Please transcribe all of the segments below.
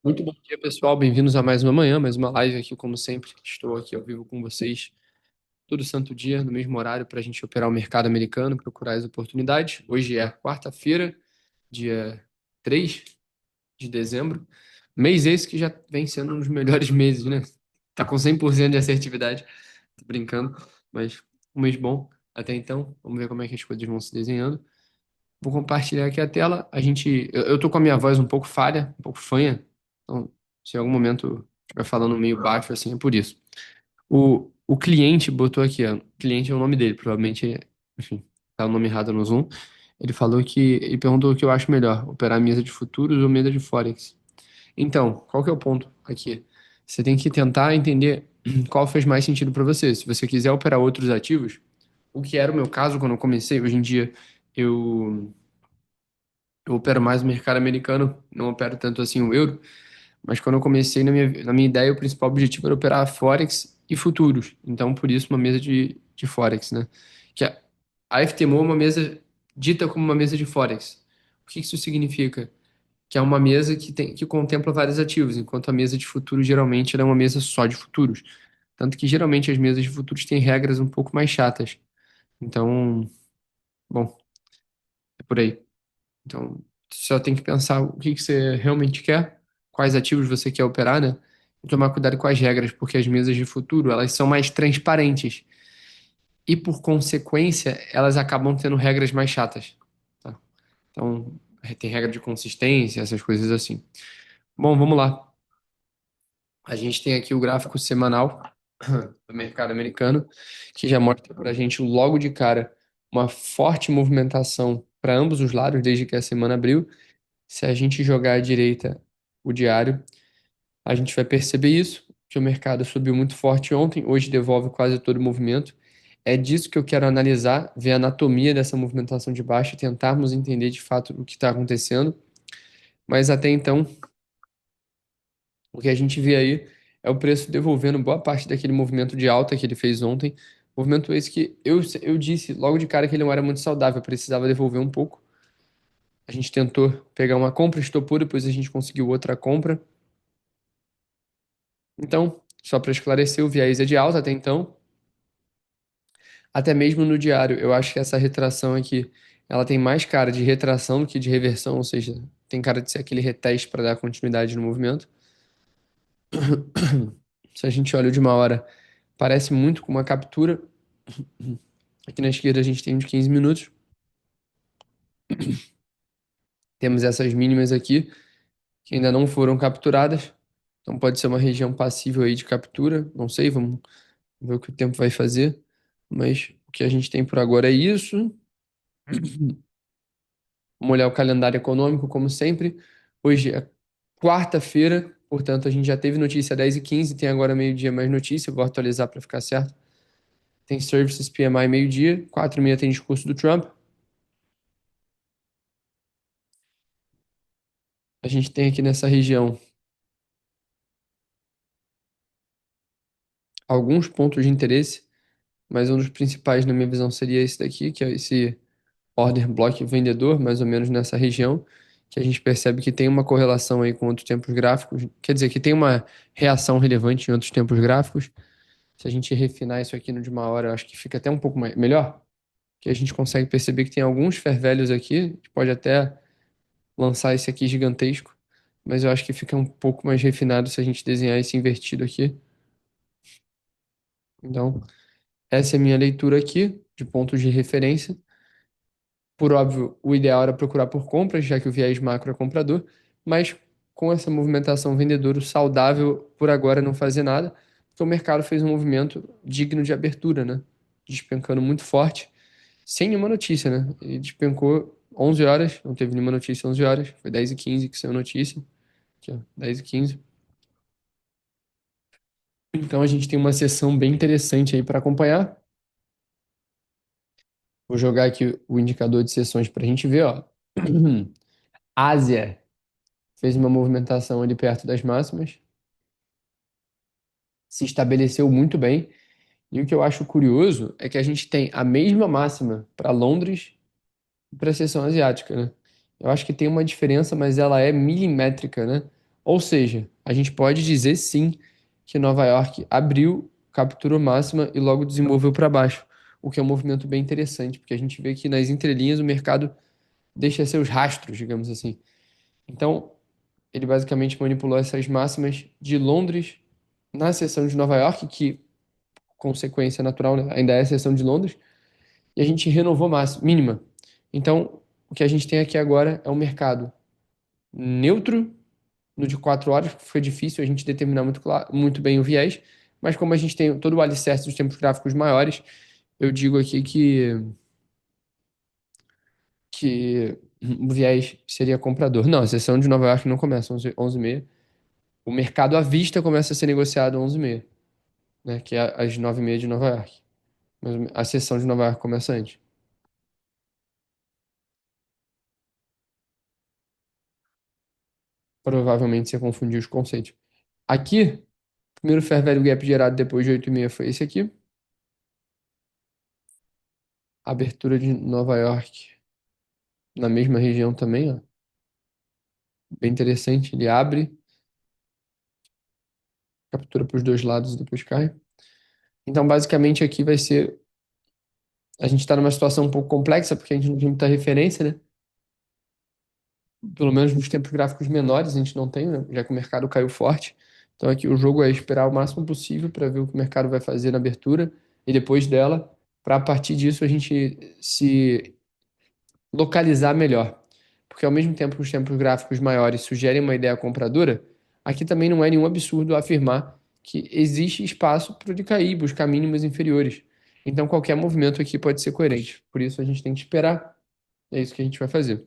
Muito bom dia, pessoal. Bem-vindos a mais uma manhã, mais uma live aqui, como sempre. Estou aqui ao vivo com vocês todo santo dia, no mesmo horário, para a gente operar o mercado americano, procurar as oportunidades. Hoje é quarta-feira, dia 3 de dezembro. Mês esse que já vem sendo um dos melhores meses, né? Tá com 100% de assertividade. Tô brincando, mas um mês bom até então. Vamos ver como é que as coisas vão se desenhando. Vou compartilhar aqui a tela. Eu tô com a minha voz um pouco falha, um pouco fanha. Então, se em algum momento estiver falando meio baixo, assim, é por isso. O cliente botou aqui, ó. Cliente é o nome dele, provavelmente, enfim, tá o nome errado no Zoom. Ele falou que, ele perguntou o que eu acho melhor, operar mesa de futuros ou mesa de Forex. Então, qual que é o ponto aqui? Você tem que tentar entender qual fez mais sentido para você. Se você quiser operar outros ativos, o que era o meu caso quando eu comecei, hoje em dia eu eu opero mais o mercado americano, não opero tanto assim o euro, mas quando eu comecei na minha ideia, o principal objetivo era operar Forex e futuros. Então, por isso, uma mesa de Forex, né? Que a FTMO é uma mesa dita como uma mesa de Forex. O que isso significa? Que é uma mesa que contempla vários ativos, enquanto a mesa de futuros geralmente ela é uma mesa só de futuros. Tanto que geralmente as mesas de futuros têm regras um pouco mais chatas. Então, bom, é por aí. Então, só tem que pensar o que que você realmente quer, quais ativos você quer operar, né? E tomar cuidado com as regras, porque as mesas de futuro, elas são mais transparentes. E, por consequência, elas acabam tendo regras mais chatas, tá? Então, tem regra de consistência, essas coisas assim. Bom, vamos lá. A gente tem aqui o gráfico semanal do mercado americano, que já mostra para a gente logo de cara uma forte movimentação para ambos os lados desde que a semana abriu. Se a gente jogar à direita o diário, a gente vai perceber isso, que o mercado subiu muito forte ontem, hoje devolve quase todo o movimento. É disso que eu quero analisar, ver a anatomia dessa movimentação de baixa e tentarmos entender de fato o que está acontecendo. Mas até então, o que a gente vê aí é o preço devolvendo boa parte daquele movimento de alta que ele fez ontem. Movimento esse que eu disse logo de cara que ele não era muito saudável, precisava devolver um pouco. A gente tentou pegar uma compra, estopou, depois a gente conseguiu outra compra. Então, só para esclarecer, o viés é de alta até então. Até mesmo no diário, eu acho que essa retração aqui, ela tem mais cara de retração do que de reversão, ou seja, tem cara de ser aquele reteste para dar continuidade no movimento. Se a gente olha de uma hora, parece muito com uma captura. Aqui na esquerda a gente tem de 15 minutos. Temos essas mínimas aqui, que ainda não foram capturadas. Então pode ser uma região passível aí de captura. Não sei, vamos ver o que o tempo vai fazer. Mas o que a gente tem por agora é isso. Vamos olhar o calendário econômico, como sempre. Hoje é quarta-feira, portanto, a gente já teve notícia 10h15, tem agora meio-dia mais notícia, vou atualizar para ficar certo. Tem Services PMI meio-dia, 4h30 tem discurso do Trump. A gente tem aqui nessa região alguns pontos de interesse, mas um dos principais, na minha visão, seria esse daqui, que é esse order block vendedor, mais ou menos nessa região, que a gente percebe que tem uma correlação aí com outros tempos gráficos, quer dizer, que tem uma reação relevante em outros tempos gráficos. Se a gente refinar isso aqui no de uma hora, eu acho que fica até um pouco melhor, que a gente consegue perceber que tem alguns fair values aqui, a gente pode até lançar esse aqui gigantesco, mas eu acho que fica um pouco mais refinado se a gente desenhar esse invertido aqui. Então, essa é a minha leitura aqui de pontos de referência. Por óbvio, o ideal era procurar por compras, já que o viés macro é comprador, mas com essa movimentação vendedora, o saudável por agora é não fazer nada, porque o mercado fez um movimento digno de abertura, né? Despencando muito forte, sem nenhuma notícia, né? Ele despencou 11 horas, não teve nenhuma notícia 11 horas, foi 10h15 que saiu notícia, aqui, ó, 10h15. Então a gente tem uma sessão bem interessante aí para acompanhar. Vou jogar aqui o indicador de sessões para a gente ver, ó. Ásia fez uma movimentação ali perto das máximas, se estabeleceu muito bem. E o que eu acho curioso é que a gente tem a mesma máxima para Londres e para a seção asiática, né? Eu acho que tem uma diferença, mas ela é milimétrica, né? Ou seja, a gente pode dizer sim que Nova York abriu, capturou máxima e logo desenvolveu para baixo, o que é um movimento bem interessante, porque a gente vê que nas entrelinhas o mercado deixa seus rastros, digamos assim. Então, ele basicamente manipulou essas máximas de Londres na seção de Nova York, que, consequência natural, né, ainda é a seção de Londres, e a gente renovou máxima, mínima. Então, o que a gente tem aqui agora é um mercado neutro no de 4 horas, foi difícil a gente determinar muito bem o viés, mas como a gente tem todo o alicerce dos tempos gráficos maiores, eu digo aqui que o viés seria comprador. Não, a sessão de Nova York não começa 11h30. O mercado à vista começa a ser negociado 11h30, né, que é às 9h30 de Nova York. Mas a sessão de Nova York começa antes. Provavelmente você confundiu os conceitos. Aqui, o primeiro fair value gap gerado depois de 8h30 foi esse aqui. Abertura de Nova York na mesma região também, ó. Bem interessante. Ele abre, captura para os dois lados e depois cai. Então, basicamente, aqui vai ser. A gente está numa situação um pouco complexa, porque a gente não tem muita referência, né? Pelo menos nos tempos gráficos menores, a gente não tem, né? Já que o mercado caiu forte. Então, aqui o jogo é esperar o máximo possível para ver o que o mercado vai fazer na abertura e depois dela, para a partir disso a gente se localizar melhor. Porque ao mesmo tempo que os tempos gráficos maiores sugerem uma ideia compradora, aqui também não é nenhum absurdo afirmar que existe espaço para ele cair, buscar mínimos inferiores. Então qualquer movimento aqui pode ser coerente. Por isso a gente tem que esperar. É isso que a gente vai fazer.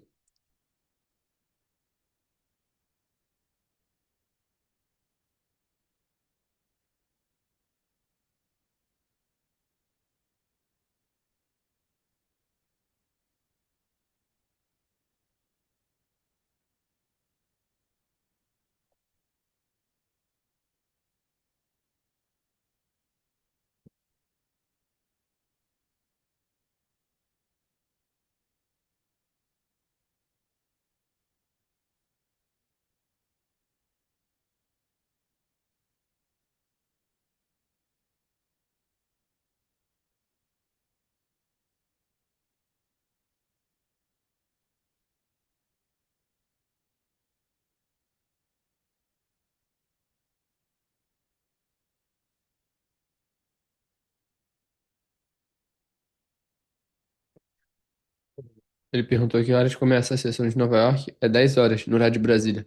Ele perguntou que horas começa a sessão de Nova York. É 10 horas, no horário de Brasília.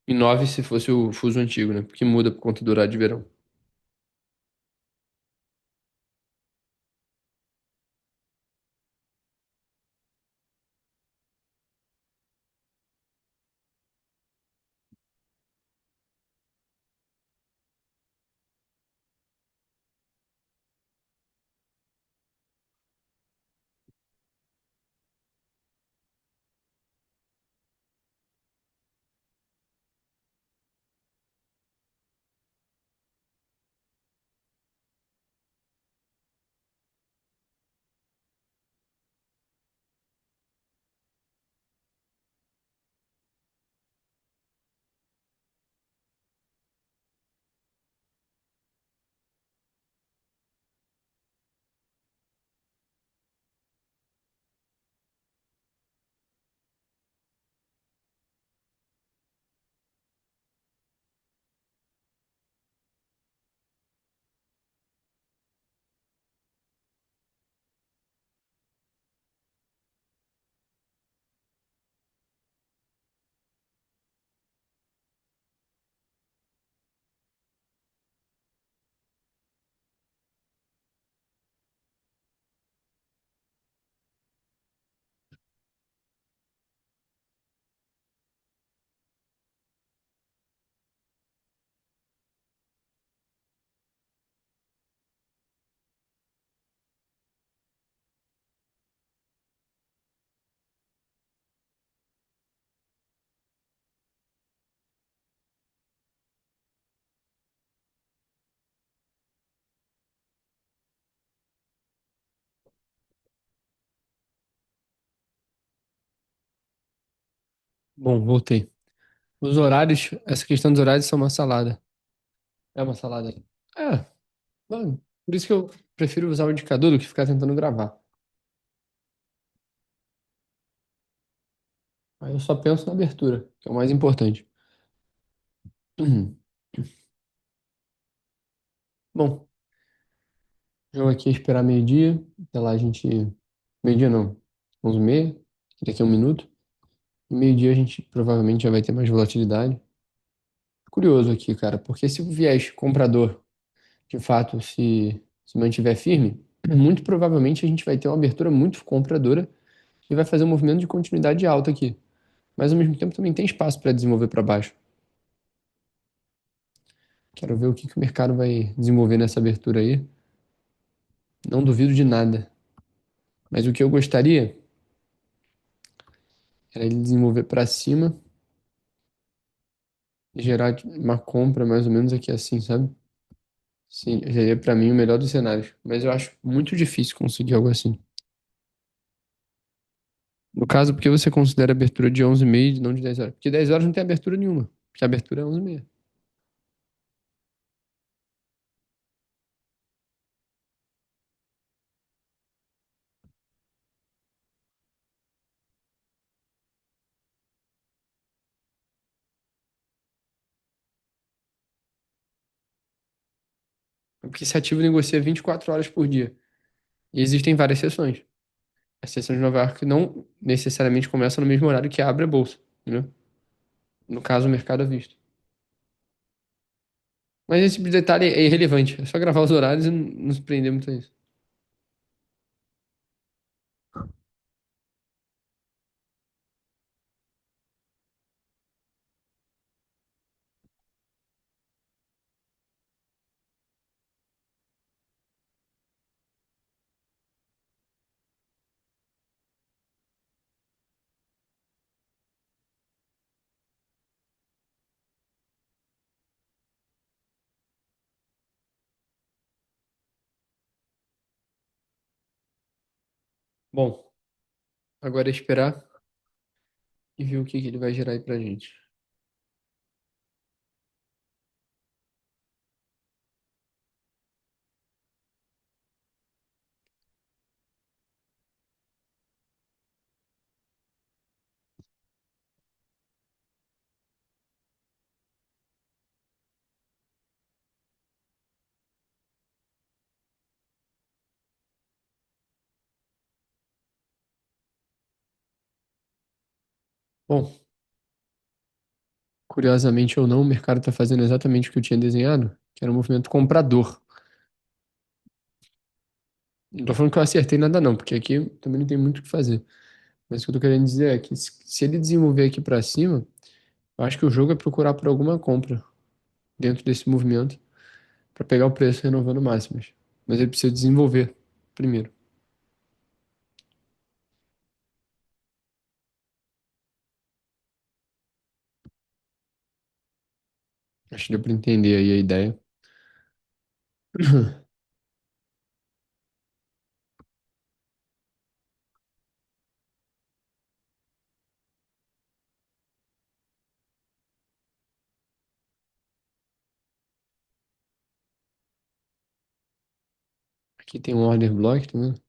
E 9 se fosse o fuso antigo, né? Porque muda por conta do horário de verão. Bom, voltei. Os horários, essa questão dos horários são uma salada. É uma salada. É, mano, por isso que eu prefiro usar o indicador do que ficar tentando gravar. Aí eu só penso na abertura, que é o mais importante. Uhum. Bom, eu aqui esperar meio-dia. Até lá a gente. Meio-dia não. 11h30. Daqui a um minuto. E meio-dia a gente provavelmente já vai ter mais volatilidade. Curioso aqui, cara, porque se o viés comprador de fato se mantiver firme, muito provavelmente a gente vai ter uma abertura muito compradora e vai fazer um movimento de continuidade alta aqui. Mas ao mesmo tempo também tem espaço para desenvolver para baixo. Quero ver o que que o mercado vai desenvolver nessa abertura aí. Não duvido de nada. Mas o que eu gostaria era ele desenvolver para cima e gerar uma compra mais ou menos aqui assim, sabe? Sim, seria para mim o melhor dos cenários. Mas eu acho muito difícil conseguir algo assim. No caso, porque você considera a abertura de 11h30 e não de 10 horas? Porque 10 horas não tem abertura nenhuma. Porque a abertura é 11h30. Porque esse ativo negocia 24 horas por dia. E existem várias sessões. As sessões de Nova York não necessariamente começam no mesmo horário que abre a bolsa, entendeu? No caso, o mercado à vista. Mas esse tipo de detalhe é irrelevante. É só gravar os horários e não se prender muito a isso. Bom, agora é esperar e ver o que que ele vai gerar aí pra gente. Bom, curiosamente ou não, o mercado está fazendo exatamente o que eu tinha desenhado, que era um movimento comprador. Não tô falando que eu acertei nada não, porque aqui também não tem muito o que fazer. Mas o que eu tô querendo dizer é que se ele desenvolver aqui para cima, eu acho que o jogo é procurar por alguma compra dentro desse movimento para pegar o preço renovando máximas. Mas ele precisa desenvolver primeiro. Acho que deu para entender aí a ideia. Aqui tem um order block, tá vendo?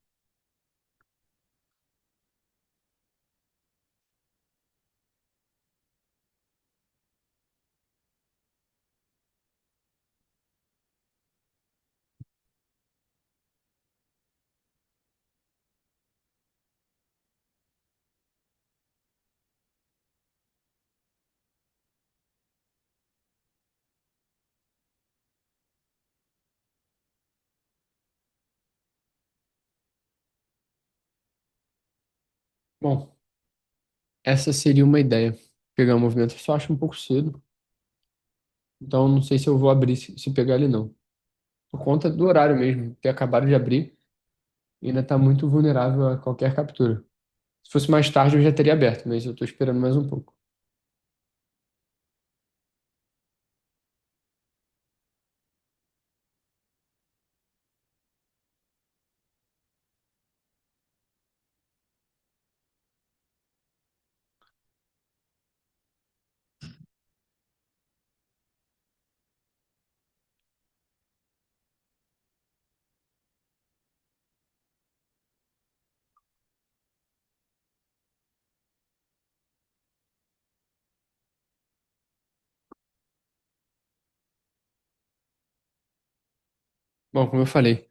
Bom, essa seria uma ideia. Pegar o movimento, eu só acho um pouco cedo. Então não sei se eu vou abrir se pegar ele não. Por conta do horário mesmo, ter acabado de abrir e ainda está muito vulnerável a qualquer captura. Se fosse mais tarde eu já teria aberto, mas eu estou esperando mais um pouco. Bom, como eu falei,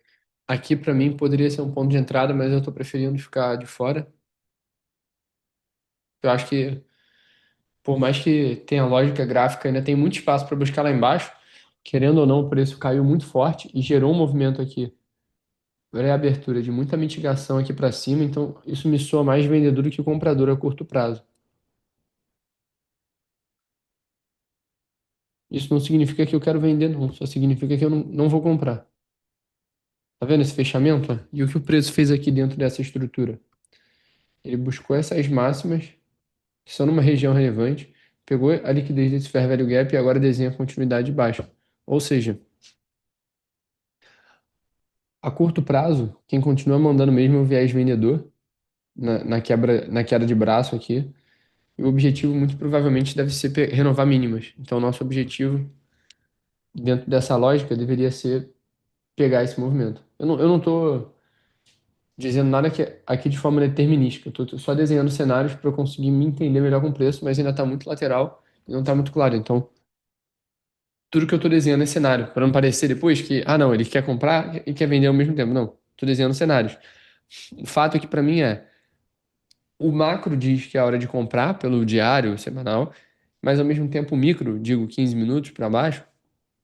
aqui para mim poderia ser um ponto de entrada, mas eu tô preferindo ficar de fora. Eu acho que, por mais que tenha lógica gráfica, ainda tem muito espaço para buscar lá embaixo. Querendo ou não, o preço caiu muito forte e gerou um movimento aqui, pré-abertura, de muita mitigação aqui para cima. Então, isso me soa mais vendedor do que comprador a curto prazo. Isso não significa que eu quero vender, não. Só significa que eu não vou comprar. Tá vendo esse fechamento? Ó? E o que o preço fez aqui dentro dessa estrutura? Ele buscou essas máximas, que são numa região relevante, pegou a liquidez desse fair value gap e agora desenha a continuidade de baixa. Ou seja, a curto prazo, quem continua mandando mesmo é o viés vendedor na queda de braço aqui. E o objetivo, muito provavelmente, deve ser renovar mínimas. Então, nosso objetivo, dentro dessa lógica, deveria ser pegar esse movimento. Eu não tô dizendo nada aqui de forma determinística. Eu tô só desenhando cenários para eu conseguir me entender melhor com o preço, mas ainda está muito lateral e não está muito claro. Então, tudo que eu estou desenhando é cenário, para não parecer depois que, ah, não, ele quer comprar e quer vender ao mesmo tempo. Não, estou desenhando cenários. O fato aqui para mim é, o macro diz que é a hora de comprar pelo diário, semanal, mas ao mesmo tempo o micro, digo 15 minutos para baixo,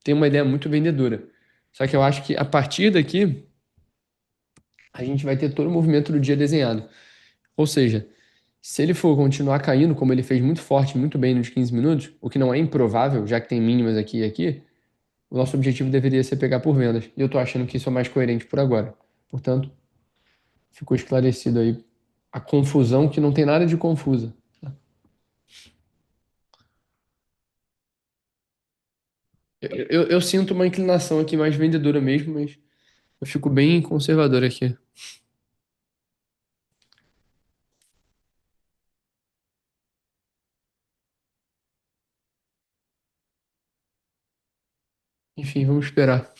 tem uma ideia muito vendedora. Só que eu acho que a partir daqui, a gente vai ter todo o movimento do dia desenhado. Ou seja, se ele for continuar caindo, como ele fez muito forte, muito bem nos 15 minutos, o que não é improvável, já que tem mínimas aqui e aqui, o nosso objetivo deveria ser pegar por vendas. E eu tô achando que isso é mais coerente por agora. Portanto, ficou esclarecido aí a confusão, que não tem nada de confusa. Eu sinto uma inclinação aqui mais vendedora mesmo, mas eu fico bem conservador aqui. Enfim, vamos esperar.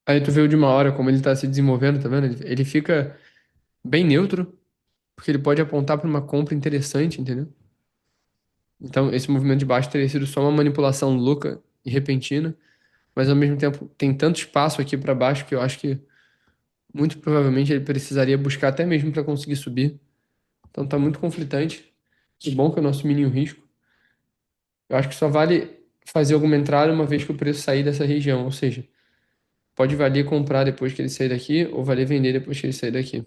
Aí tu vê o de uma hora como ele tá se desenvolvendo, tá vendo? Ele fica bem neutro, porque ele pode apontar para uma compra interessante, entendeu? Então, esse movimento de baixo teria sido só uma manipulação louca e repentina, mas ao mesmo tempo tem tanto espaço aqui para baixo que eu acho que muito provavelmente ele precisaria buscar até mesmo para conseguir subir. Então tá muito conflitante. Que bom que é o nosso mínimo risco. Eu acho que só vale fazer alguma entrada uma vez que o preço sair dessa região, ou seja, pode valer comprar depois que ele sair daqui ou valer vender depois que ele sair daqui.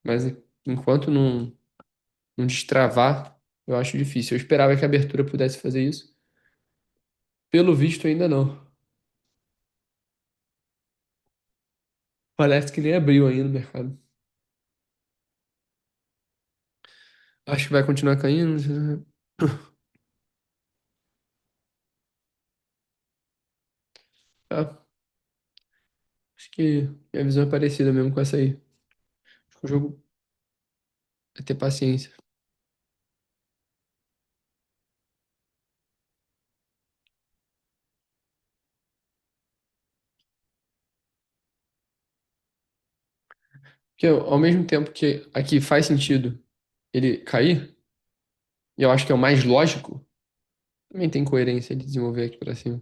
Mas enquanto não destravar, eu acho difícil. Eu esperava que a abertura pudesse fazer isso. Pelo visto, ainda não. Parece que nem abriu ainda o mercado. Acho que vai continuar caindo. Ah, acho que minha visão é parecida mesmo com essa aí. Acho que o jogo é ter paciência. Porque ao mesmo tempo que aqui faz sentido ele cair, e eu acho que é o mais lógico, também tem coerência ele desenvolver aqui pra cima.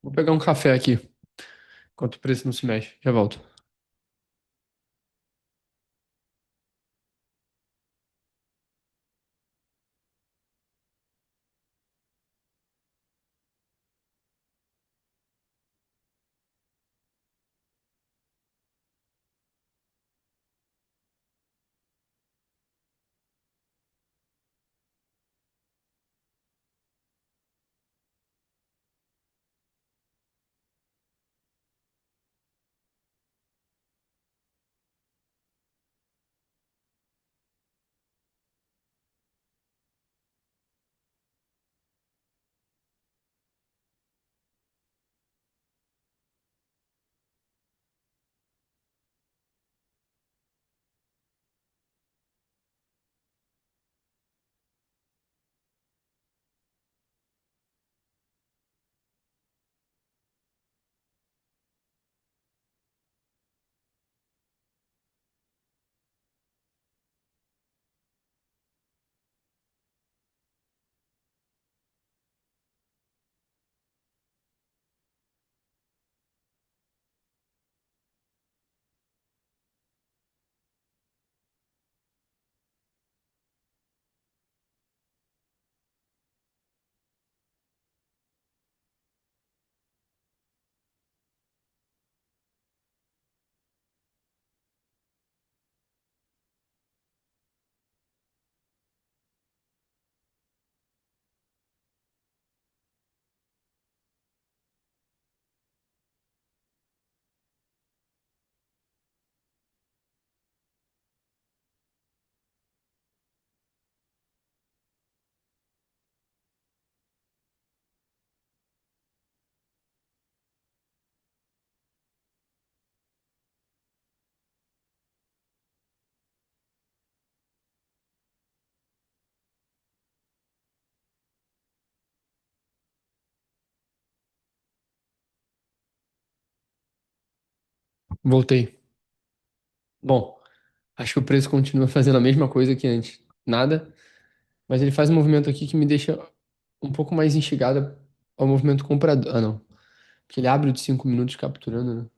Vou pegar um café aqui, enquanto o preço não se mexe. Já volto. Voltei. Bom, acho que o preço continua fazendo a mesma coisa que antes. Nada, mas ele faz um movimento aqui que me deixa um pouco mais instigado ao movimento comprador. Ah, não. Porque ele abre o de 5 minutos capturando, né?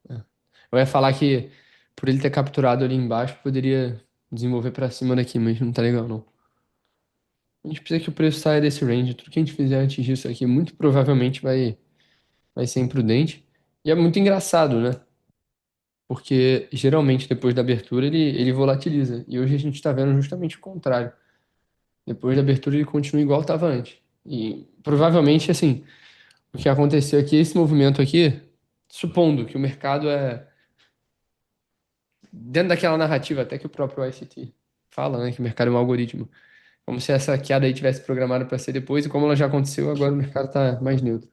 É. Eu ia falar que por ele ter capturado ali embaixo, poderia desenvolver pra cima daqui, mas não tá legal, não. A gente precisa que o preço saia desse range. Tudo que a gente fizer antes disso aqui, muito provavelmente vai ser imprudente. E é muito engraçado, né? Porque geralmente depois da abertura ele volatiliza. E hoje a gente está vendo justamente o contrário. Depois da abertura ele continua igual estava antes. E provavelmente, assim, o que aconteceu aqui, esse movimento aqui, supondo que o mercado é dentro daquela narrativa, até que o próprio ICT fala, né, que o mercado é um algoritmo. Como se essa queda aí tivesse programada para ser depois, e como ela já aconteceu, agora o mercado está mais neutro.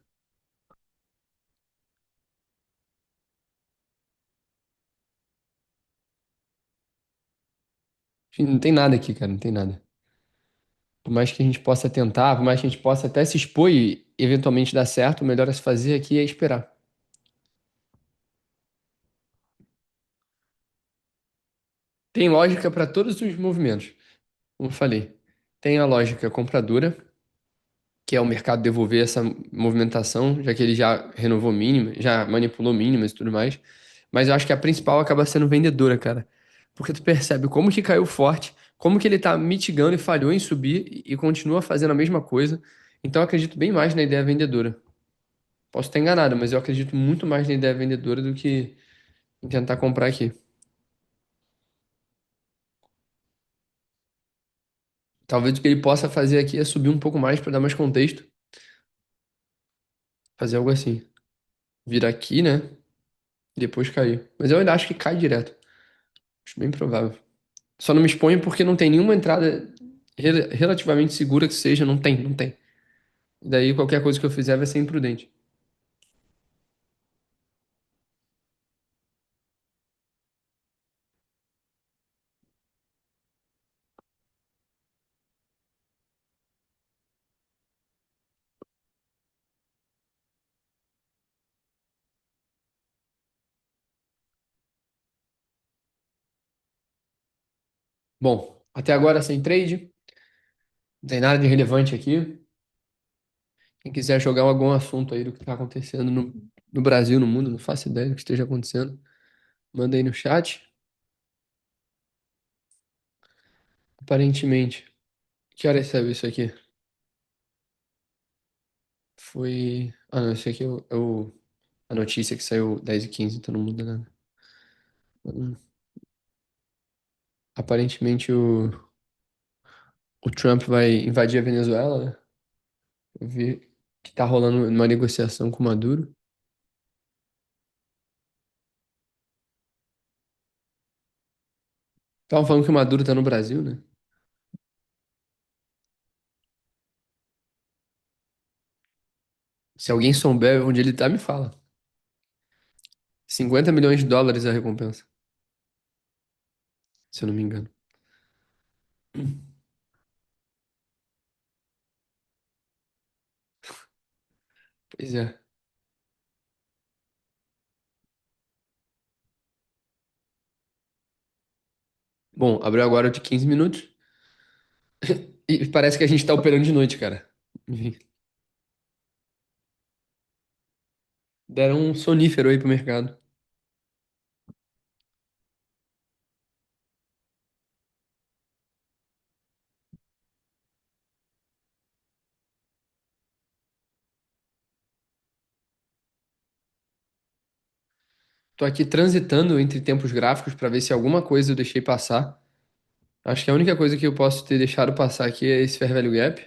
Enfim, não tem nada aqui, cara, não tem nada. Por mais que a gente possa tentar, por mais que a gente possa até se expor e eventualmente dar certo, o melhor a se fazer aqui é esperar. Tem lógica para todos os movimentos, como eu falei. Tem a lógica compradora, que é o mercado devolver essa movimentação, já que ele já renovou mínima, já manipulou mínimas e tudo mais. Mas eu acho que a principal acaba sendo vendedora, cara. Porque tu percebe como que caiu forte, como que ele tá mitigando e falhou em subir e continua fazendo a mesma coisa. Então eu acredito bem mais na ideia vendedora. Posso estar enganado, mas eu acredito muito mais na ideia vendedora do que em tentar comprar aqui. Talvez o que ele possa fazer aqui é subir um pouco mais para dar mais contexto, fazer algo assim. Vir aqui, né? E depois cair. Mas eu ainda acho que cai direto. Acho bem provável. Só não me exponho porque não tem nenhuma entrada relativamente segura que seja. Não tem, não tem. E daí qualquer coisa que eu fizer vai ser imprudente. Bom, até agora sem trade. Não tem nada de relevante aqui. Quem quiser jogar algum assunto aí do que tá acontecendo no Brasil, no mundo, não faço ideia do que esteja acontecendo, manda aí no chat. Aparentemente, que hora saiu isso aqui? Foi. Ah, não, esse aqui a notícia que saiu 10h15, então não muda nada. Hum, Aparentemente o Trump vai invadir a Venezuela, né? Eu vi que tá rolando uma negociação com o Maduro. Estavam falando que o Maduro tá no Brasil, né? Se alguém souber onde ele tá, me fala. 50 milhões de dólares a recompensa, se eu não me engano. Pois é. Bom, abriu agora de 15 minutos. E parece que a gente tá operando de noite, cara. Enfim, deram um sonífero aí pro mercado. Tô aqui transitando entre tempos gráficos pra ver se alguma coisa eu deixei passar. Acho que a única coisa que eu posso ter deixado passar aqui é esse Fair Value Gap.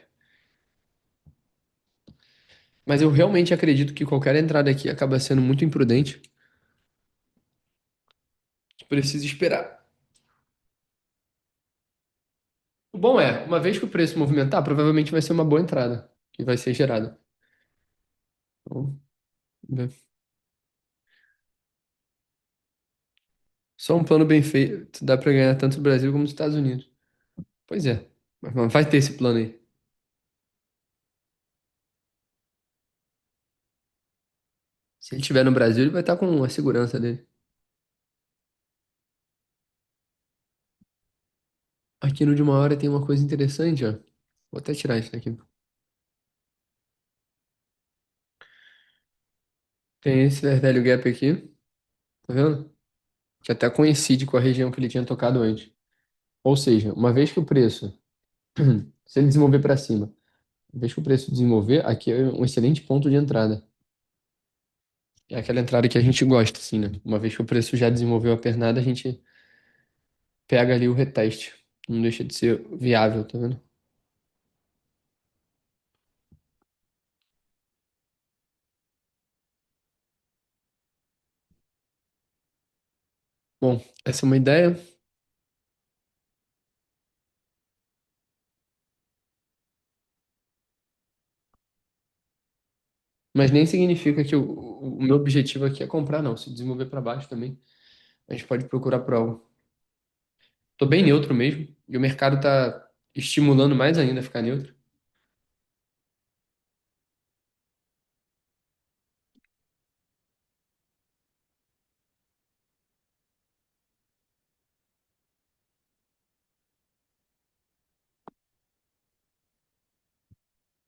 Mas eu realmente acredito que qualquer entrada aqui acaba sendo muito imprudente. Precisa esperar. O bom é, uma vez que o preço movimentar, provavelmente vai ser uma boa entrada que vai ser gerada. Então, né? Só um plano bem feito dá pra ganhar tanto no Brasil como nos Estados Unidos. Pois é, mas vai ter esse plano aí. Se ele estiver no Brasil, ele vai estar com a segurança dele. Aqui no de uma hora tem uma coisa interessante, ó. Vou até tirar isso daqui. Tem esse velho gap aqui, tá vendo? Que até coincide com a região que ele tinha tocado antes. Ou seja, uma vez que o preço, se ele desenvolver para cima, uma vez que o preço desenvolver, aqui é um excelente ponto de entrada. É aquela entrada que a gente gosta, assim, né? Uma vez que o preço já desenvolveu a pernada, a gente pega ali o reteste. Não deixa de ser viável, tá vendo? Bom, essa é uma ideia, mas nem significa que o meu objetivo aqui é comprar, não. Se desenvolver para baixo também, a gente pode procurar por algo. Tô bem neutro mesmo, e o mercado tá estimulando mais ainda a ficar neutro.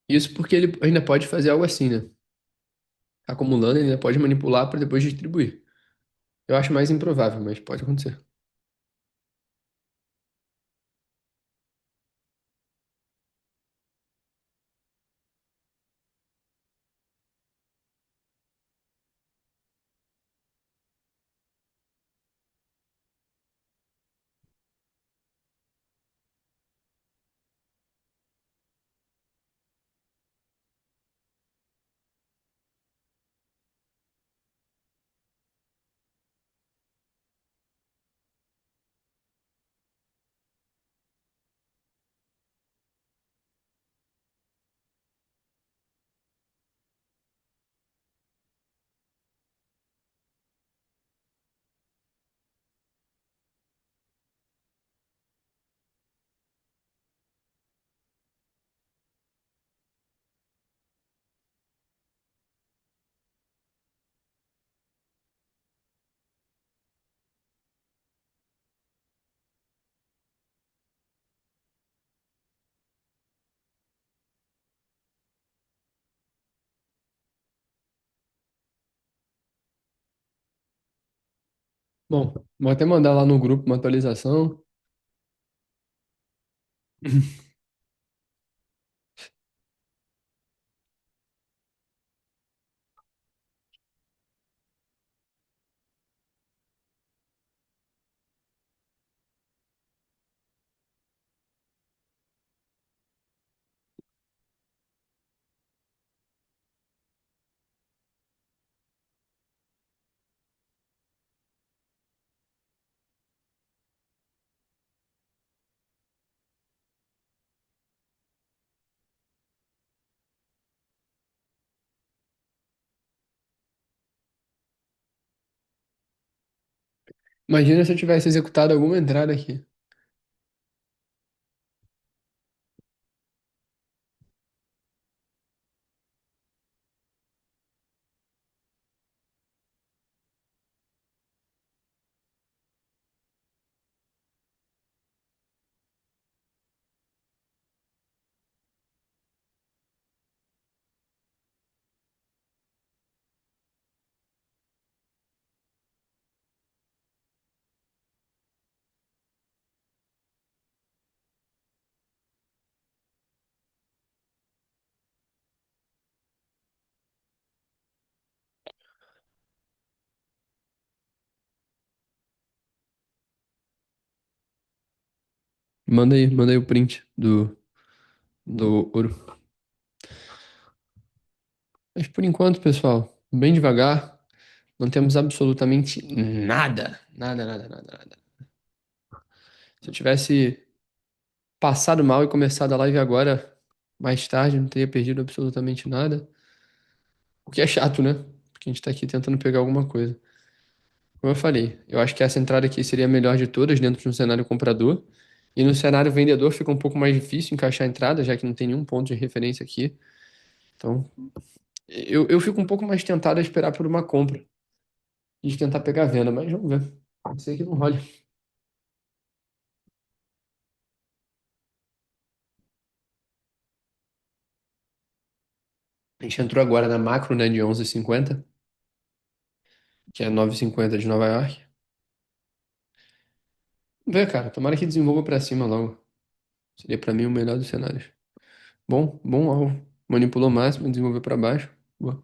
Isso porque ele ainda pode fazer algo assim, né? Acumulando, ele ainda pode manipular para depois distribuir. Eu acho mais improvável, mas pode acontecer. Bom, vou até mandar lá no grupo uma atualização. Imagina se eu tivesse executado alguma entrada aqui. Manda aí o print do ouro. Mas por enquanto, pessoal, bem devagar. Não temos absolutamente nada. Nada, nada, nada, nada. Se eu tivesse passado mal e começado a live agora, mais tarde, não teria perdido absolutamente nada. O que é chato, né? Porque a gente tá aqui tentando pegar alguma coisa. Como eu falei, eu acho que essa entrada aqui seria a melhor de todas dentro de um cenário comprador. E no cenário vendedor fica um pouco mais difícil encaixar a entrada, já que não tem nenhum ponto de referência aqui. Então, eu fico um pouco mais tentado a esperar por uma compra e de tentar pegar a venda, mas vamos ver. Pode ser que não role. A gente entrou agora na macro, né, de 11,50, que é 9,50 de Nova York. Vamos ver, cara. Tomara que desenvolva pra cima logo. Seria pra mim o melhor dos cenários. Bom, bom alvo. Manipulou o máximo, desenvolveu pra baixo. Boa.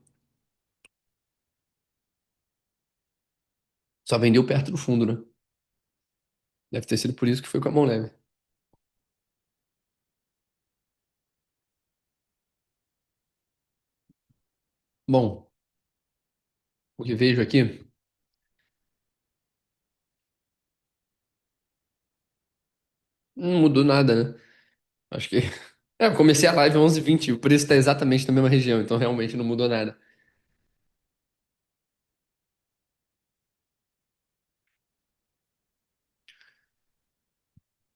Só vendeu perto do fundo, né? Deve ter sido por isso que foi com a mão leve. Bom, o que vejo aqui não mudou nada, né? Acho que. É, eu comecei a live 11h20, por isso tá exatamente na mesma região, então realmente não mudou nada.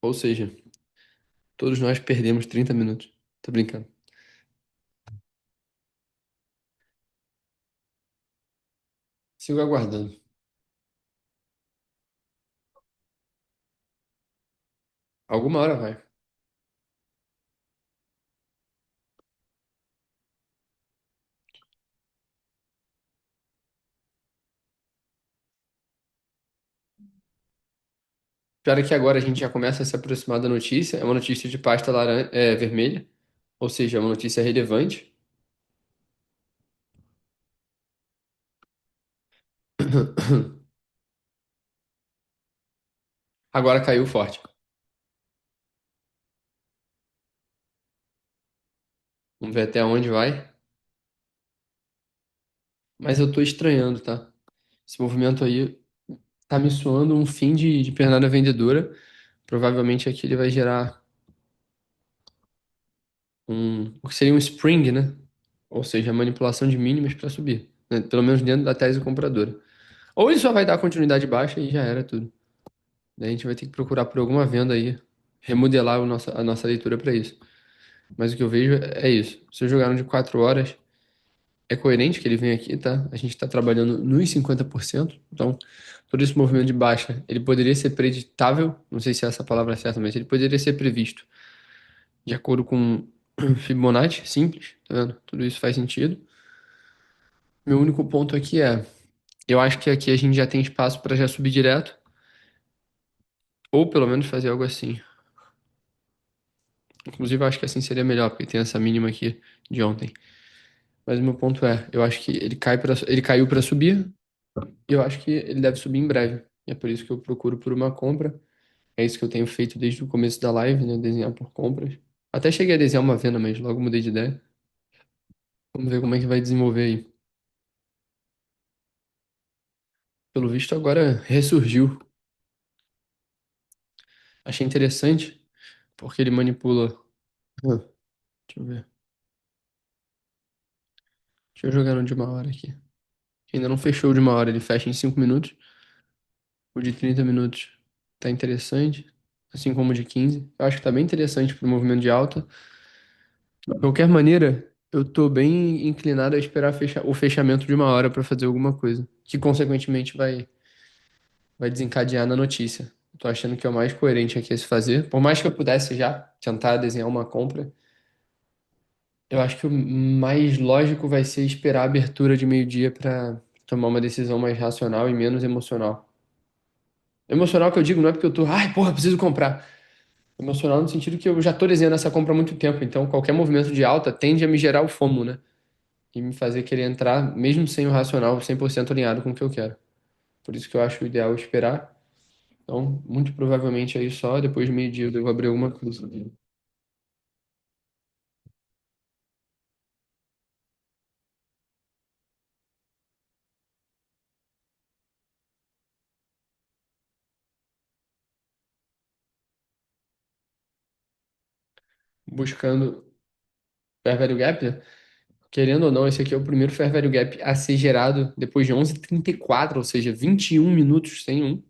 Ou seja, todos nós perdemos 30 minutos. Tô brincando. Sigo aguardando. Alguma hora vai. Pior é que agora a gente já começa a se aproximar da notícia. É uma notícia de pasta laranja, vermelha, ou seja, é uma notícia relevante. Agora caiu forte. Vamos ver até onde vai. Mas eu tô estranhando, tá? Esse movimento aí tá me soando um fim de pernada vendedora. Provavelmente aqui ele vai gerar o que seria um spring, né? Ou seja, a manipulação de mínimas para subir, né? Pelo menos dentro da tese compradora. Ou ele só vai dar continuidade baixa e já era tudo. Daí a gente vai ter que procurar por alguma venda aí, remodelar a nossa leitura para isso. Mas o que eu vejo é isso. Se eu jogar no de 4 horas, é coerente que ele venha aqui, tá? A gente está trabalhando nos 50%. Então, todo esse movimento de baixa, ele poderia ser preditável, não sei se essa palavra é certa, mas ele poderia ser previsto de acordo com Fibonacci, simples, tá vendo? Tudo isso faz sentido. Meu único ponto aqui é, Eu acho que aqui a gente já tem espaço para já subir direto, ou pelo menos fazer algo assim. Inclusive, eu acho que assim seria melhor, porque tem essa mínima aqui de ontem. Mas o meu ponto é, eu acho que ele caiu para subir, e eu acho que ele deve subir em breve. E é por isso que eu procuro por uma compra. É isso que eu tenho feito desde o começo da live, né? Desenhar por compras. Até cheguei a desenhar uma venda, mas logo mudei de ideia. Vamos ver como é que vai desenvolver aí. Pelo visto, agora ressurgiu. Achei interessante, porque ele manipula. Deixa eu ver. Deixa eu jogar no de uma hora aqui. Ainda não fechou o de uma hora, ele fecha em 5 minutos. O de 30 minutos tá interessante, assim como o de 15. Eu acho que tá bem interessante pro movimento de alta. De qualquer maneira, eu tô bem inclinado a esperar o fechamento de uma hora para fazer alguma coisa, que consequentemente vai desencadear na notícia. Eu tô achando que é o mais coerente aqui a se fazer. Por mais que eu pudesse já tentar desenhar uma compra, eu acho que o mais lógico vai ser esperar a abertura de meio-dia para tomar uma decisão mais racional e menos emocional. Emocional que eu digo não é porque eu tô, ai, porra, preciso comprar. Emocional no sentido que eu já tô desenhando essa compra há muito tempo, então qualquer movimento de alta tende a me gerar o FOMO, né? E me fazer querer entrar, mesmo sem o racional 100% alinhado com o que eu quero. Por isso que eu acho o ideal esperar. Então, muito provavelmente aí só depois de meio-dia eu devo abrir alguma coisa. Buscando Fair Value Gap, né? Querendo ou não, esse aqui é o primeiro Fair Value Gap a ser gerado depois de 11:34, ou seja, 21 minutos sem um.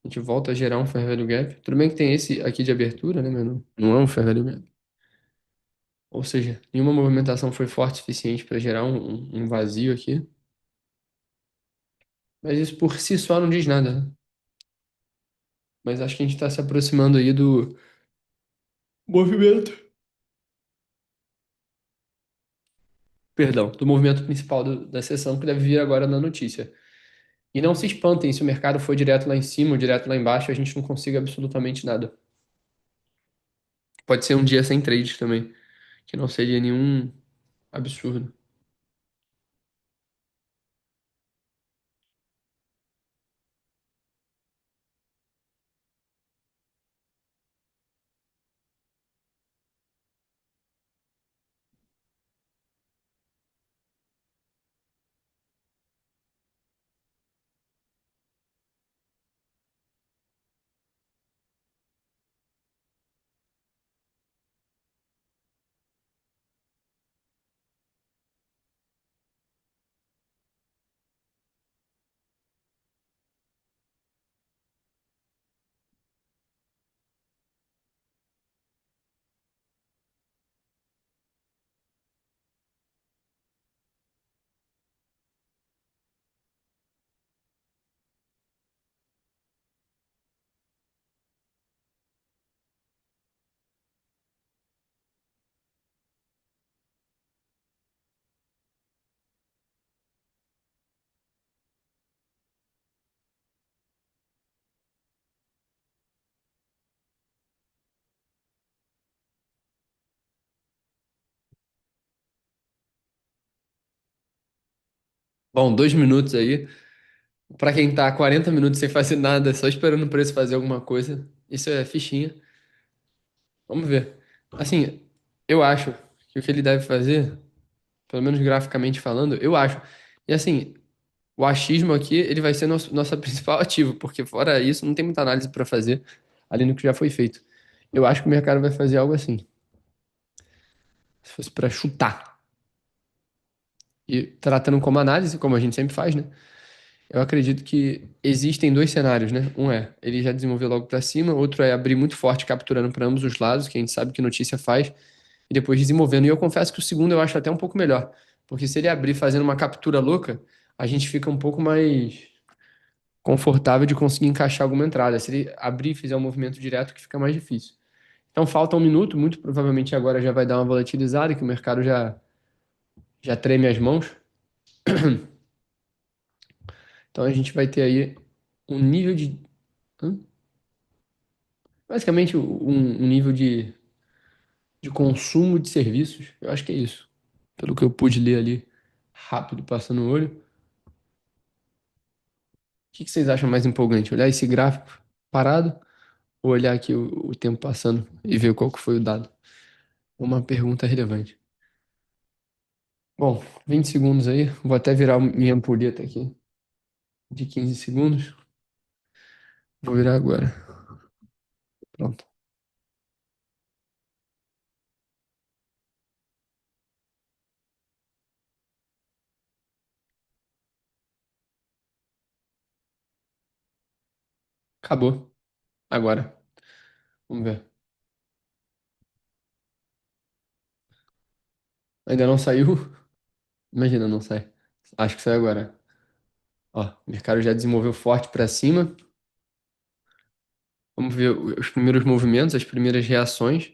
A gente volta a gerar um Fair Value Gap. Tudo bem que tem esse aqui de abertura, né, mas não é um Fair Value Gap. Ou seja, nenhuma movimentação foi forte o suficiente para gerar um vazio aqui. Mas isso por si só não diz nada, né? Mas acho que a gente está se aproximando aí do movimento. Perdão, do movimento principal da sessão que deve vir agora na notícia. E não se espantem se o mercado for direto lá em cima ou direto lá embaixo, a gente não consiga absolutamente nada. Pode ser um dia sem trade também, que não seria nenhum absurdo. Bom, 2 minutos aí. Pra quem tá 40 minutos sem fazer nada, só esperando o preço fazer alguma coisa, isso é fichinha. Vamos ver. Assim, eu acho que o que ele deve fazer, pelo menos graficamente falando, eu acho. E assim, o achismo aqui, ele vai ser nosso principal ativo, porque fora isso, não tem muita análise para fazer ali no que já foi feito. Eu acho que o mercado vai fazer algo assim, se fosse para chutar. E tratando como análise, como a gente sempre faz, né? Eu acredito que existem dois cenários, né? Um é ele já desenvolveu logo para cima, outro é abrir muito forte, capturando para ambos os lados, que a gente sabe que notícia faz, e depois desenvolvendo. E eu confesso que o segundo eu acho até um pouco melhor, porque se ele abrir fazendo uma captura louca, a gente fica um pouco mais confortável de conseguir encaixar alguma entrada. Se ele abrir e fizer um movimento direto, que fica mais difícil. Então falta 1 minuto, muito provavelmente agora já vai dar uma volatilizada, que o mercado já treme as mãos. Então a gente vai ter aí um nível de. hã? Basicamente, um nível de consumo de serviços. Eu acho que é isso. Pelo que eu pude ler ali, rápido, passando o olho. O que que vocês acham mais empolgante? Olhar esse gráfico parado ou olhar aqui o tempo passando e ver qual que foi o dado? Uma pergunta relevante. Bom, 20 segundos aí. Vou até virar minha ampulheta aqui de 15 segundos. Vou virar agora. Pronto. Acabou. Agora. Vamos ver. Ainda não saiu? Imagina, não sai. Acho que sai agora. Ó, o mercado já desenvolveu forte para cima. Vamos ver os primeiros movimentos, as primeiras reações.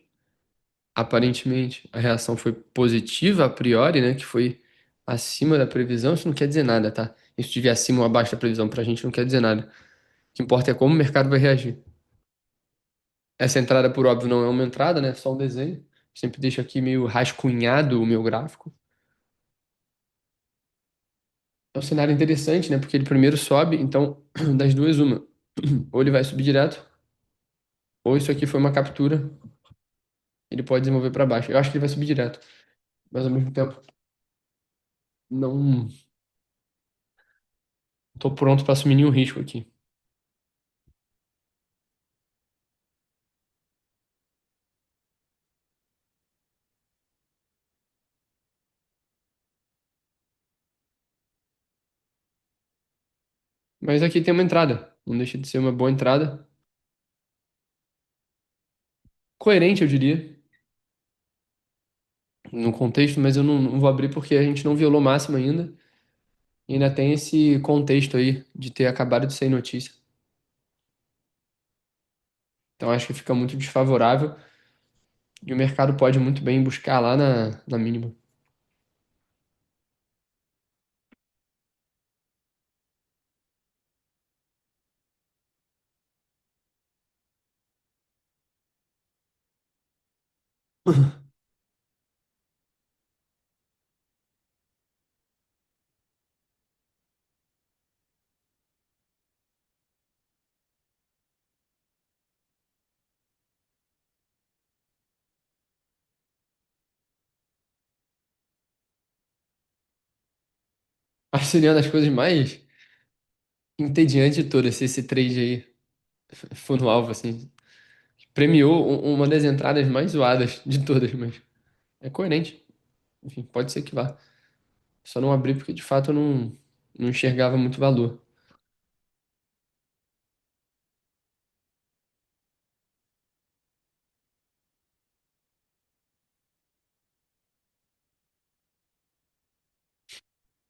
Aparentemente, a reação foi positiva a priori, né? Que foi acima da previsão. Isso não quer dizer nada, tá? Isso estiver acima ou abaixo da previsão pra gente não quer dizer nada. O que importa é como o mercado vai reagir. Essa entrada, por óbvio, não é uma entrada, né? É só um desenho. Sempre deixo aqui meio rascunhado o meu gráfico. É um cenário interessante, né? Porque ele primeiro sobe, então, das duas, uma. Ou ele vai subir direto, ou isso aqui foi uma captura, ele pode desenvolver para baixo. Eu acho que ele vai subir direto, mas ao mesmo tempo, não estou pronto para assumir nenhum risco aqui. Mas aqui tem uma entrada, não deixa de ser uma boa entrada. Coerente, eu diria, no contexto, mas eu não vou abrir porque a gente não violou máxima ainda. E ainda tem esse contexto aí de ter acabado de sair notícia. Então acho que fica muito desfavorável e o mercado pode muito bem buscar lá na mínima. Acho que seria uma das coisas mais entediantes de todas, se esse trade aí for no alvo, assim. Premiou uma das entradas mais zoadas de todas, mas é coerente. Enfim, pode ser que vá. Só não abri porque de fato eu não enxergava muito valor.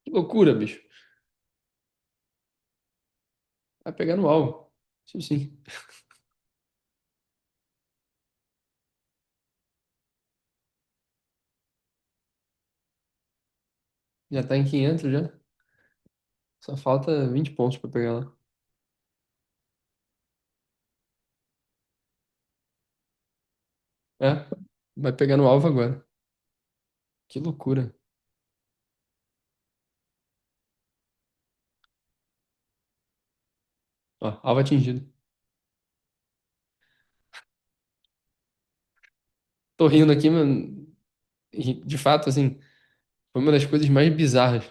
Que loucura, bicho. Vai pegar no alvo. Isso sim. Já tá em 500 já. Só falta 20 pontos pra pegar lá. É, vai pegar no alvo agora. Que loucura. Ó, alvo atingido. Tô rindo aqui, mano. De fato, assim, foi uma das coisas mais bizarras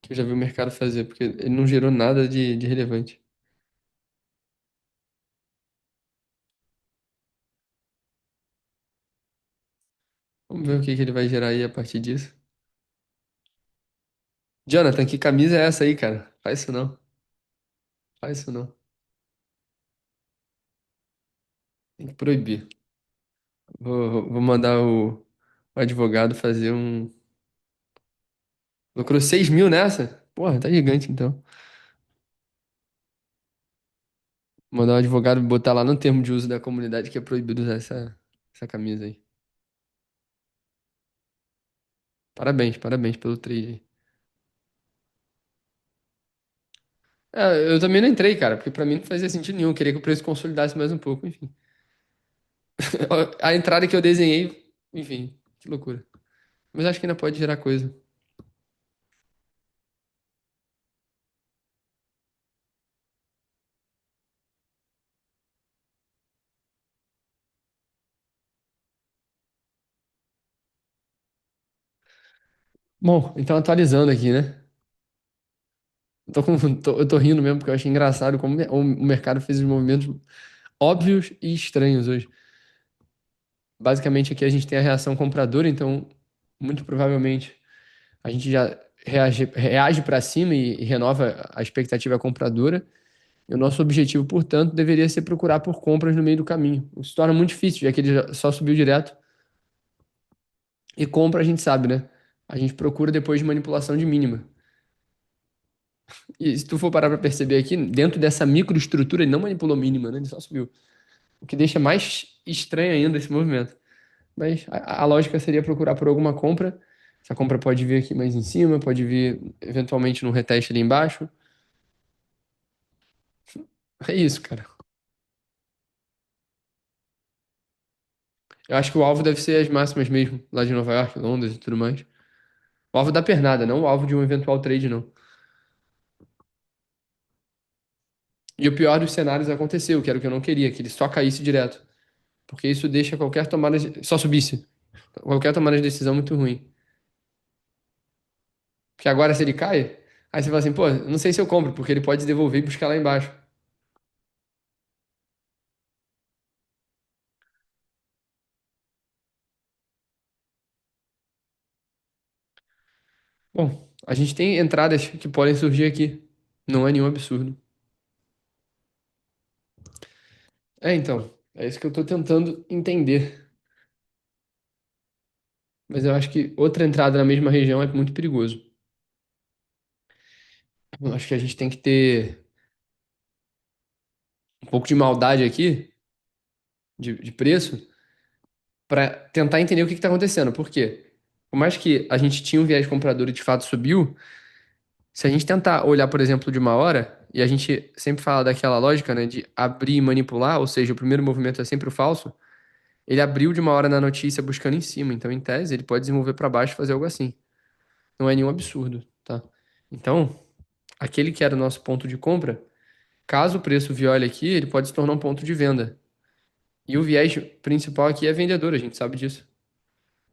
que eu já vi o mercado fazer, porque ele não gerou nada de relevante. Vamos ver o que que ele vai gerar aí a partir disso. Jonathan, que camisa é essa aí, cara? Faz isso não. Faz isso não. Tem que proibir. Vou mandar o advogado fazer um. Lucrou 6 mil nessa? Porra, tá gigante então. Mandar o advogado botar lá no termo de uso da comunidade que é proibido usar essa camisa aí. Parabéns, parabéns pelo trade aí. É, eu também não entrei, cara, porque pra mim não fazia sentido nenhum. Eu queria que o preço consolidasse mais um pouco, enfim. A entrada que eu desenhei, enfim, que loucura. Mas acho que ainda pode gerar coisa. Bom, então atualizando aqui, né? Eu tô rindo mesmo porque eu achei engraçado como o mercado fez os movimentos óbvios e estranhos hoje. Basicamente aqui a gente tem a reação compradora, então muito provavelmente a gente já reage para cima e renova a expectativa compradora. E o nosso objetivo, portanto, deveria ser procurar por compras no meio do caminho. O que se torna muito difícil, já que ele só subiu direto. E compra a gente sabe, né? A gente procura depois de manipulação de mínima. E se tu for parar para perceber aqui, dentro dessa microestrutura, ele não manipulou mínima, né? Ele só subiu. O que deixa mais estranho ainda esse movimento. Mas a lógica seria procurar por alguma compra. Essa compra pode vir aqui mais em cima, pode vir eventualmente num reteste ali embaixo. É isso, cara. Eu acho que o alvo deve ser as máximas mesmo, lá de Nova York, Londres e tudo mais. O alvo da pernada, não o alvo de um eventual trade, não. E o pior dos cenários aconteceu, que era o que eu não queria, que ele só caísse direto. Porque isso deixa qualquer tomada, só subisse. Qualquer tomada de decisão muito ruim. Porque agora se ele cai, aí você fala assim, pô, eu não sei se eu compro, porque ele pode devolver e buscar lá embaixo. Bom, a gente tem entradas que podem surgir aqui. Não é nenhum absurdo. É, então, é isso que eu tô tentando entender. Mas eu acho que outra entrada na mesma região é muito perigoso. Eu acho que a gente tem que ter um pouco de maldade aqui, de preço, para tentar entender o que está acontecendo. Por quê? Por mais que a gente tinha um viés comprador e de fato subiu, se a gente tentar olhar, por exemplo, de uma hora, e a gente sempre fala daquela lógica, né, de abrir e manipular, ou seja, o primeiro movimento é sempre o falso, ele abriu de uma hora na notícia buscando em cima. Então, em tese, ele pode desenvolver para baixo e fazer algo assim. Não é nenhum absurdo, tá? Então, aquele que era o nosso ponto de compra, caso o preço viole aqui, ele pode se tornar um ponto de venda. E o viés principal aqui é vendedor, a gente sabe disso.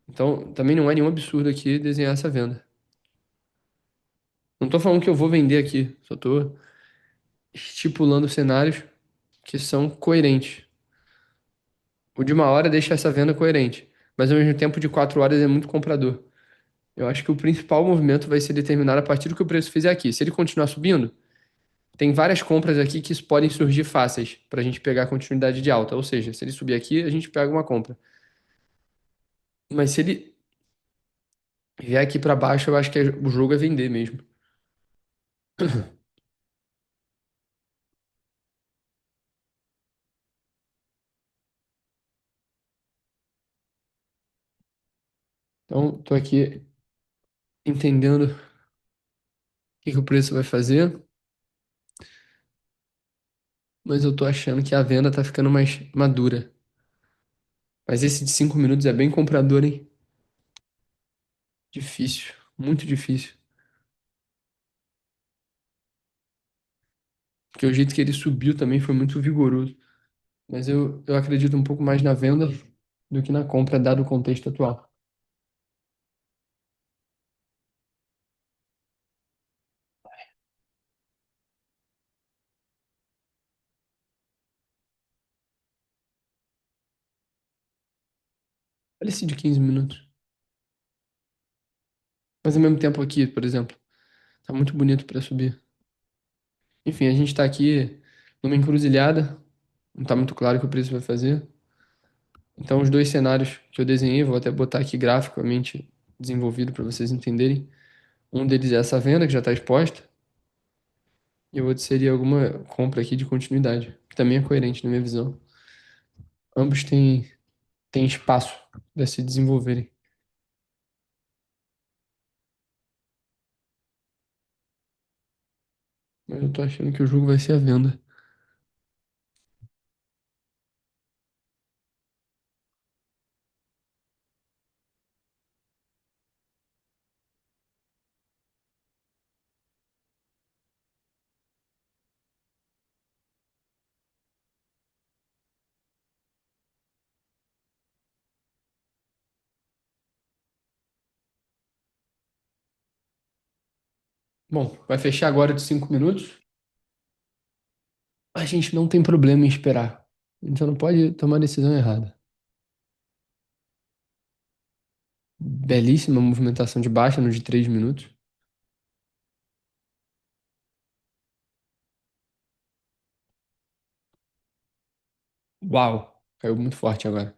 Então, também não é nenhum absurdo aqui desenhar essa venda. Não tô falando que eu vou vender aqui, só tô estipulando cenários que são coerentes. O de uma hora deixa essa venda coerente, mas ao mesmo tempo de 4 horas é muito comprador. Eu acho que o principal movimento vai ser determinado a partir do que o preço fizer aqui. Se ele continuar subindo, tem várias compras aqui que podem surgir fáceis para a gente pegar a continuidade de alta. Ou seja, se ele subir aqui, a gente pega uma compra. Mas se ele vier aqui para baixo, eu acho que o jogo é vender mesmo. Então, tô aqui entendendo o que que o preço vai fazer, mas eu tô achando que a venda tá ficando mais madura. Mas esse de 5 minutos é bem comprador, hein? Difícil, muito difícil. Porque o jeito que ele subiu também foi muito vigoroso. Mas eu acredito um pouco mais na venda do que na compra, dado o contexto atual. Olha esse de 15 minutos. Mas ao mesmo tempo aqui, por exemplo, tá muito bonito para subir. Enfim, a gente tá aqui numa encruzilhada, não tá muito claro o que o preço vai fazer. Então, os dois cenários que eu desenhei, vou até botar aqui graficamente desenvolvido para vocês entenderem. Um deles é essa venda que já está exposta, e o outro seria alguma compra aqui de continuidade, que também é coerente na minha visão. Ambos têm espaço para se desenvolverem. Mas eu tô achando que o jogo vai ser a venda. Bom, vai fechar agora de 5 minutos. A gente não tem problema em esperar. A gente só não pode tomar a decisão errada. Belíssima movimentação de baixa no de 3 minutos. Uau! Caiu muito forte agora.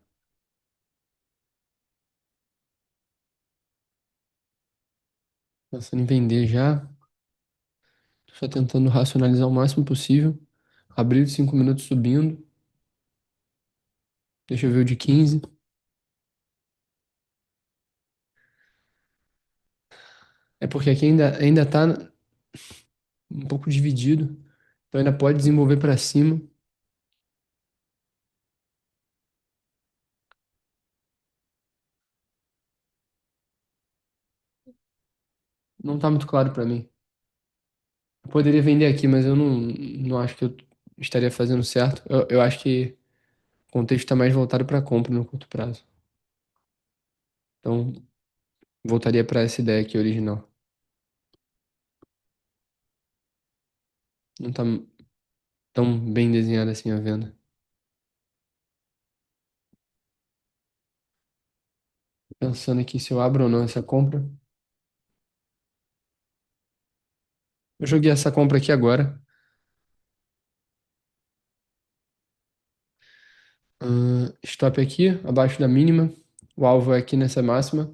Pensando em vender já. Só tentando racionalizar o máximo possível. Abrir de 5 minutos subindo. Deixa eu ver o de 15. É porque aqui ainda tá um pouco dividido. Então ainda pode desenvolver para cima. Não tá muito claro para mim. Eu poderia vender aqui, mas eu não acho que eu estaria fazendo certo. Eu acho que o contexto está mais voltado para compra no curto prazo. Então, voltaria para essa ideia aqui original. Não tá tão bem desenhada assim a venda. Pensando aqui se eu abro ou não essa compra. Eu joguei essa compra aqui agora. Stop aqui, abaixo da mínima. O alvo é aqui nessa máxima.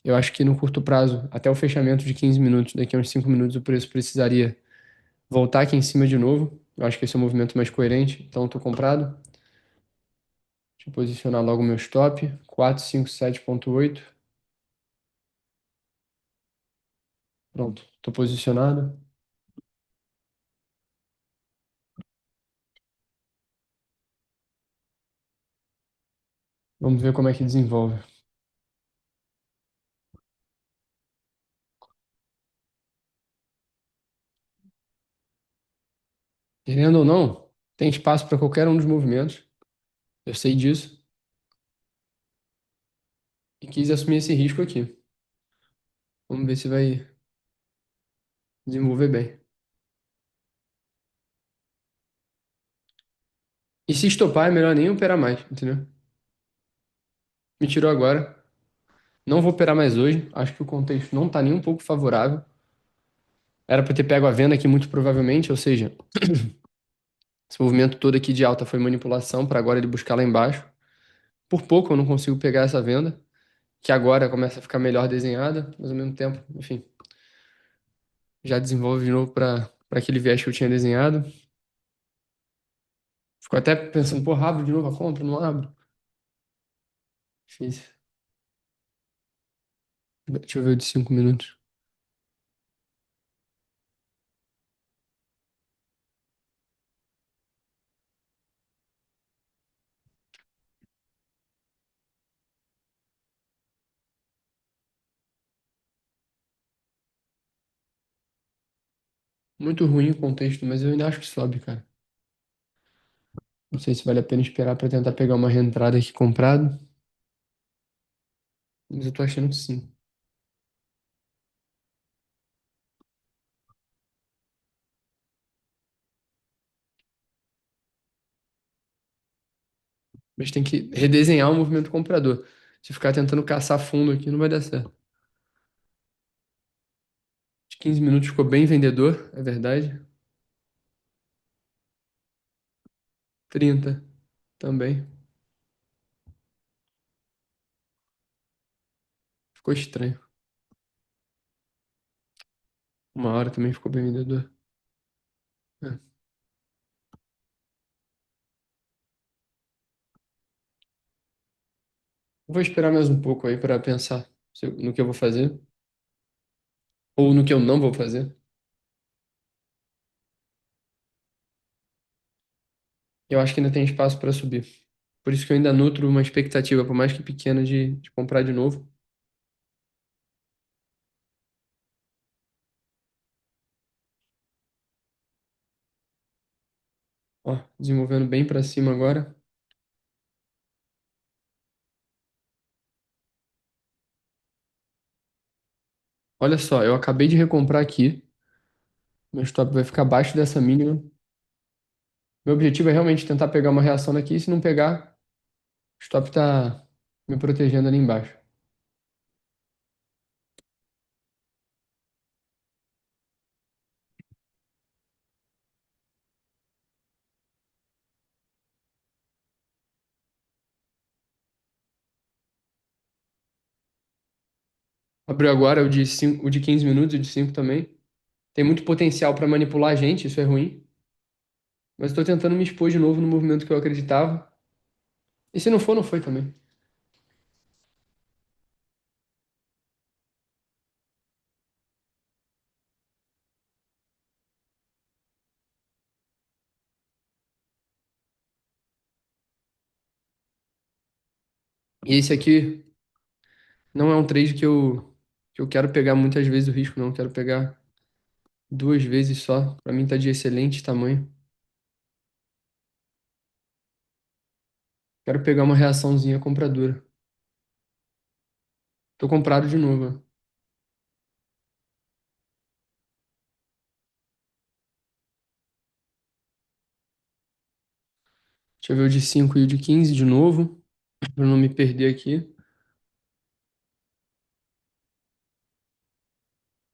Eu acho que no curto prazo, até o fechamento de 15 minutos, daqui a uns 5 minutos, o preço precisaria voltar aqui em cima de novo. Eu acho que esse é o movimento mais coerente. Então, estou comprado. Deixa eu posicionar logo o meu stop. 457,8. Pronto, estou posicionado. Vamos ver como é que desenvolve. Querendo ou não, tem espaço para qualquer um dos movimentos. Eu sei disso. E quis assumir esse risco aqui. Vamos ver se vai desenvolver bem. E se estopar, é melhor nem operar mais, entendeu? Me tirou agora. Não vou operar mais hoje. Acho que o contexto não tá nem um pouco favorável. Era para ter pego a venda aqui muito provavelmente, ou seja, esse movimento todo aqui de alta foi manipulação para agora ele buscar lá embaixo. Por pouco eu não consigo pegar essa venda, que agora começa a ficar melhor desenhada, mas ao mesmo tempo, enfim, já desenvolve de novo para aquele viés que eu tinha desenhado. Fico até pensando, pô, abro de novo a compra, não abro. Difícil. Deixa eu ver o de 5 minutos. Muito ruim o contexto, mas eu ainda acho que sobe, cara. Não sei se vale a pena esperar para tentar pegar uma reentrada aqui comprado, mas eu tô achando que sim. Mas tem que redesenhar o movimento comprador. Se ficar tentando caçar fundo aqui, não vai dar certo. De 15 minutos ficou bem vendedor, é verdade. 30 também. Ficou estranho. 1 hora também ficou bem vendedor. É. Vou esperar mais um pouco aí para pensar no que eu vou fazer ou no que eu não vou fazer. Eu acho que ainda tem espaço para subir. Por isso que eu ainda nutro uma expectativa, por mais que pequena, de comprar de novo. Ó, desenvolvendo bem para cima agora. Olha só, eu acabei de recomprar aqui. Meu stop vai ficar abaixo dessa mínima. Meu objetivo é realmente tentar pegar uma reação daqui. E se não pegar, o stop tá me protegendo ali embaixo. Abriu agora o de 5, o de 15 minutos, o de 5 também. Tem muito potencial para manipular a gente, isso é ruim. Mas estou tentando me expor de novo no movimento que eu acreditava. E se não for, não foi também. E esse aqui não é um trade que eu quero pegar muitas vezes o risco, não. Eu quero pegar duas vezes só. Para mim tá de excelente tamanho. Quero pegar uma reaçãozinha compradora. Tô comprado de novo. Ó. Deixa eu ver o de 5 e o de 15 de novo, para não me perder aqui.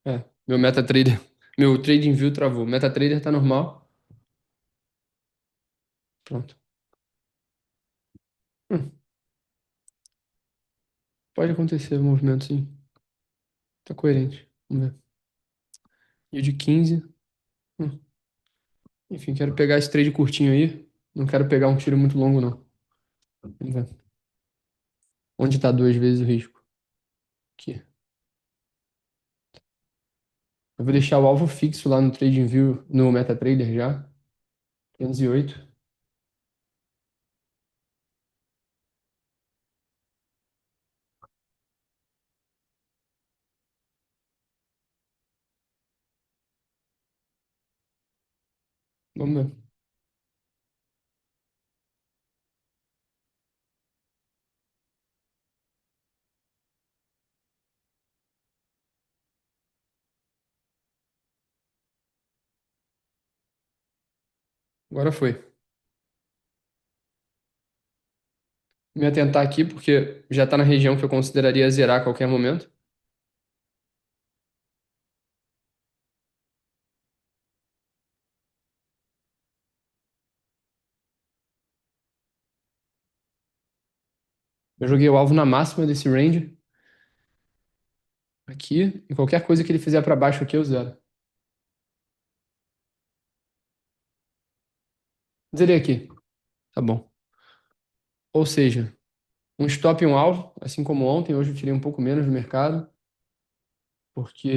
É, meu MetaTrader, meu TradingView travou. MetaTrader tá normal. Pronto. Hum, pode acontecer o movimento, sim. Tá coerente. Vamos ver. E o de 15. hum, Enfim, quero pegar esse trade curtinho aí. Não quero pegar um tiro muito longo, não. Vamos ver. Onde tá duas vezes o risco? Aqui. Eu vou deixar o alvo fixo lá no TradingView, no MetaTrader já. 508. Vamos ver. Agora foi. Me atentar aqui, porque já tá na região que eu consideraria zerar a qualquer momento. Eu joguei o alvo na máxima desse range. Aqui. E qualquer coisa que ele fizer pra baixo aqui, eu zero. Zerei aqui. Tá bom. Ou seja, um stop e um alvo, assim como ontem. Hoje eu tirei um pouco menos do mercado, porque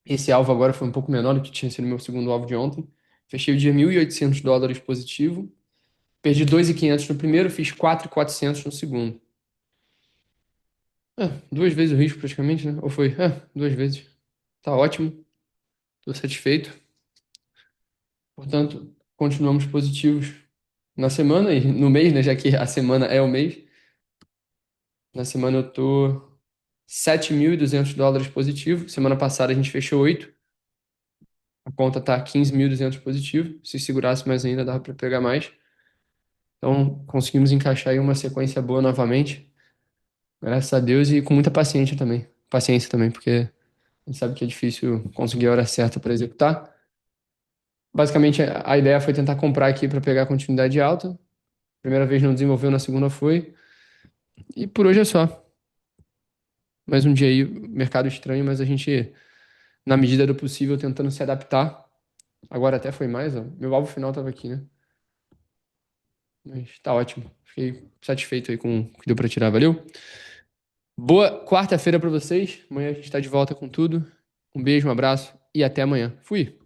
esse alvo agora foi um pouco menor do que tinha sido meu segundo alvo de ontem. Fechei o dia US$ 1.800 positivo. Perdi 2.500 no primeiro, fiz 4.400 no segundo. É, duas vezes o risco praticamente, né? Ou foi? É, duas vezes. Tá ótimo, tô satisfeito. Portanto, continuamos positivos na semana e no mês, né? Já que a semana é o mês. Na semana eu tô US$ 7.200 positivo. Semana passada a gente fechou 8. A conta tá 15.200 positivo. Se segurasse mais ainda, dava para pegar mais. Então, conseguimos encaixar aí uma sequência boa novamente. Graças a Deus e com muita paciência também. Paciência também, porque a gente sabe que é difícil conseguir a hora certa para executar. Basicamente, a ideia foi tentar comprar aqui para pegar a continuidade alta. Primeira vez não desenvolveu, na segunda foi. E por hoje é só. Mais um dia aí, mercado estranho, mas a gente, na medida do possível, tentando se adaptar. Agora até foi mais, ó. Meu alvo final tava aqui, né? Mas tá ótimo. Fiquei satisfeito aí com o que deu para tirar. Valeu? Boa quarta-feira para vocês. Amanhã a gente tá de volta com tudo. Um beijo, um abraço e até amanhã. Fui.